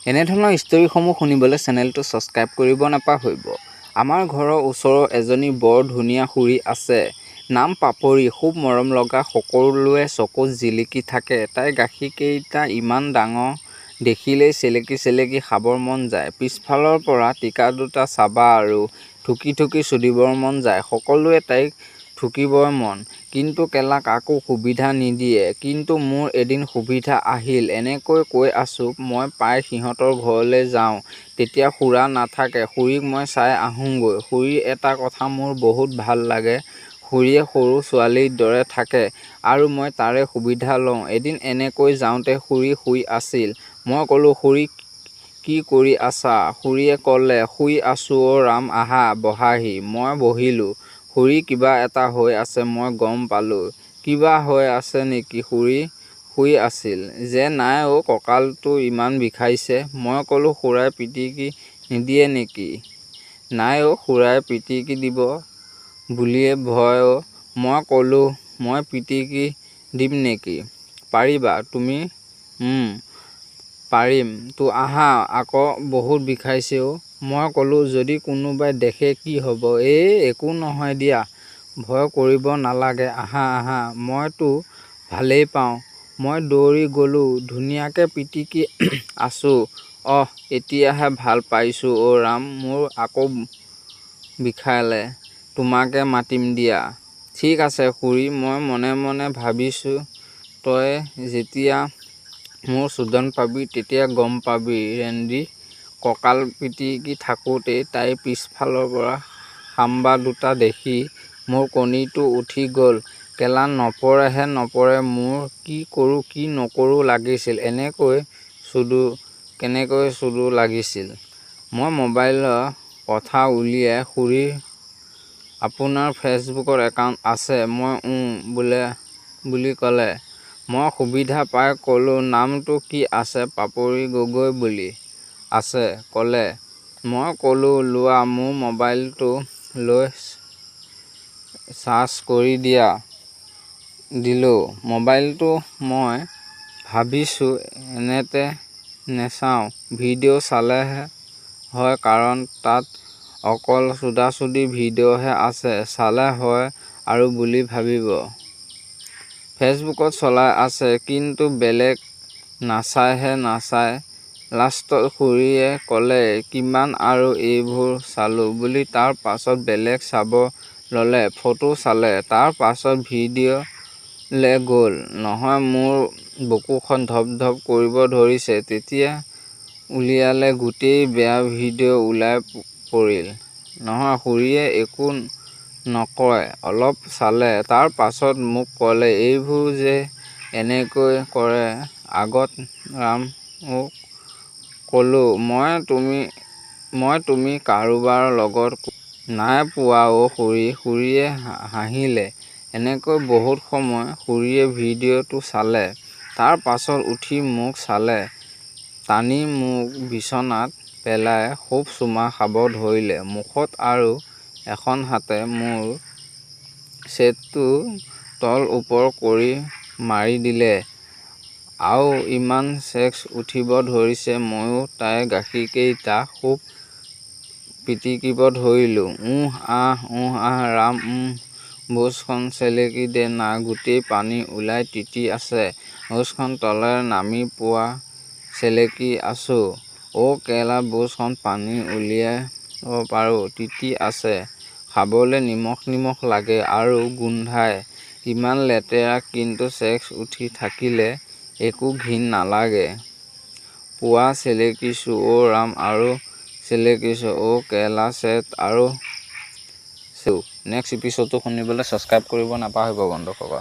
এনেধৰণৰ ষ্টৰীসমূহ শুনিবলৈ চেনেলটো ছাবস্ক্ৰাইব কৰিব নাপাহৰিব। আমাৰ ঘৰৰ ওচৰৰ এজনী বৰ ধুনীয়া খুৰী আছে। নাম পাপৰি, খুব মৰম লগা, সকলোৱে চকুত জিলিকি থাকে। তাইৰ গাখীৰকেইটা ইমান ডাঙৰ, দেখিলেই চেলেকি চেলেকি খাবৰ মন যায়। পিছফালৰ পৰা টিকা দুটা চাবা আৰু থুকি থুকি চুদিবৰ মন যায়। সকলোৰে তাইক থুকিবই মন, কিন্তু কেলা কাকো সুবিধা নিদিয়ে। কিন্তু মোৰ এদিন সুবিধা আহিল। এনেকৈ কৈ আছোঁ, মই প্ৰায় সিহঁতৰ ঘৰলৈ যাওঁ, তেতিয়া খুৰা নাথাকে। খুৰীক মই চাই আহোঁগৈ। খুৰীৰ এটা কথা মোৰ বহুত ভাল লাগে, খুৰীয়ে সৰু ছোৱালীৰ দৰে থাকে আৰু মই তাৰে সুবিধা লওঁ। এদিন এনেকৈ যাওঁতে খুৰী শুই আছিল। মই ক'লোঁ, খুৰী কি কৰি আছা? খুৰীয়ে ক'লে, শুই আছোঁ অ' ৰাম, আহা বহাহি। মই বহিলোঁ। খুৰী কিবা এটা হৈ আছে মই গম পালোঁ। কিবা হৈ আছে নেকি? খুৰী শুই আছিল যে? নাই অ', কঁকালটো ইমান বিষাইছে। মই ক'লোঁ, খুৰাই পিটিকি নিদিয়ে নেকি? নাই অ', খুৰাই পিটিকি দিব বুলিয়ে ভয় অ'। মই ক'লোঁ, মই পিটিকি দিম নেকি? পাৰিবা তুমি? পাৰিম তো আহা আকৌ, বহুত বিষাইছে অ'। মই ক'লোঁ, যদি কোনোবাই দেখে কি হ'ব? একো নহয় দিয়া, ভয় কৰিব নালাগে, আহা আহা, মইতো ভালেই পাওঁ। মই দৌৰি গ'লোঁ, ধুনীয়াকৈ পিটিকি আছোঁ। এতিয়াহে ভাল পাইছোঁ অ' ৰাম, মোৰ আকৌ বিষালে তোমাকে মাতিম দিয়া। ঠিক আছে খুৰী। মই মনে মনে ভাবিছোঁ, তই যেতিয়া মোৰ চুদন পাবি তেতিয়া গম পাবি। ৰেণ্ডি কঁকাল পিটিকি থাকোঁতেই তাইৰ পিছফালৰ পৰা খাম্বা দুটা দেখি মোৰ কণিটো উঠি গ'ল। কেলা নপৰেহে নপৰে, মোৰ কি কৰোঁ কি নকৰোঁ লাগিছিল। কেনেকৈ চুদো লাগিছিল। মই মোবাইলৰ কথা উলিয়াই, খুৰী আপোনাৰ ফেচবুকত একাউণ্ট আছে? মই বুলি ক'লে। মই সুবিধা পাই ক'লোঁ, নামটো কি আছে? পাপৰি গগৈ বুলি আছে ক'লে। মই ক'লোঁ, লোৱা মোৰ মোবাইলটো লৈ চাৰ্চ কৰি দিয়া। দিলোঁ মোবাইলটো। মই ভাবিছোঁ এনেতে নেচাওঁ, ভিডিঅ' চালেহে হয়, কাৰণ তাত অকল চুদাচুদি ভিডিঅ'হে আছে, চালে হয় আৰু বুলি ভাবিব। ফেচবুকত চলাই আছে, কিন্তু বেলেগ নাচায়হে নাচায়। লাষ্টত খুৰীয়ে ক'লে, কিমান আৰু এইবোৰ চালোঁ বুলি। তাৰ পাছত বেলেগ চাব ল'লে, ফটো চালে, তাৰ পাছত ভিডিঅ'লে গ'ল নহয়। মোৰ বুকুখন ধপ ধপ কৰিব ধৰিছে। তেতিয়া উলিয়ালে, গোটেই বেয়া ভিডিঅ' ওলাই পৰিল নহয়। খুৰীয়ে একো নকয়, অলপ চালে, তাৰ পাছত মোক ক'লে, এইবোৰ যে এনেকৈ কৰে আগত ৰাম অ'। ক'লোঁ, মই তুমি কাৰোবাৰ লগত নাই পোৱা অ' খুৰী। খুৰীয়ে হাঁহিলে। এনেকৈ বহুত সময় খুৰীয়ে ভিডিঅ'টো চালে, তাৰ পাছত উঠি মোক চালে, টানি মোক বিচনাত পেলাই খুব চুমা খাব ধৰিলে মুখত আৰু এখন হাতে মোৰ চেটটো তল ওপৰ কৰি মাৰি দিলে। আও ইমান চেক্স উঠিব ধৰিছে। ময়ো তাইৰ গাখীৰকেইটা খুব পিটিকিব ধৰিলোঁ। আহ ৰাম, ব্ৰুছখন চেলেকি দে না, গোটেই পানী ওলাই তিতি আছে। ব্ৰুছখন তলেৰে নামি পোৱা চেলেকি আছোঁ। অ' কেলা, ব্ৰুছখন পানী উলিয়াব পাৰোঁ, তিতি আছে। খাবলৈ নিমখ লাগে আৰু গোন্ধায় ইমান লেতেৰা, কিন্তু চেক্স উঠি থাকিলে একো ঘিণ নালাগে। পুৰা চেলেকিছোঁ অ' ৰাম, আৰু চেলেকিছোঁ অ' কেলা, চেট আৰু নেক্সট এপিছডটো শুনিবলৈ ছাবস্ক্ৰাইব কৰিব নাপাহৰিব বন্ধুসকল।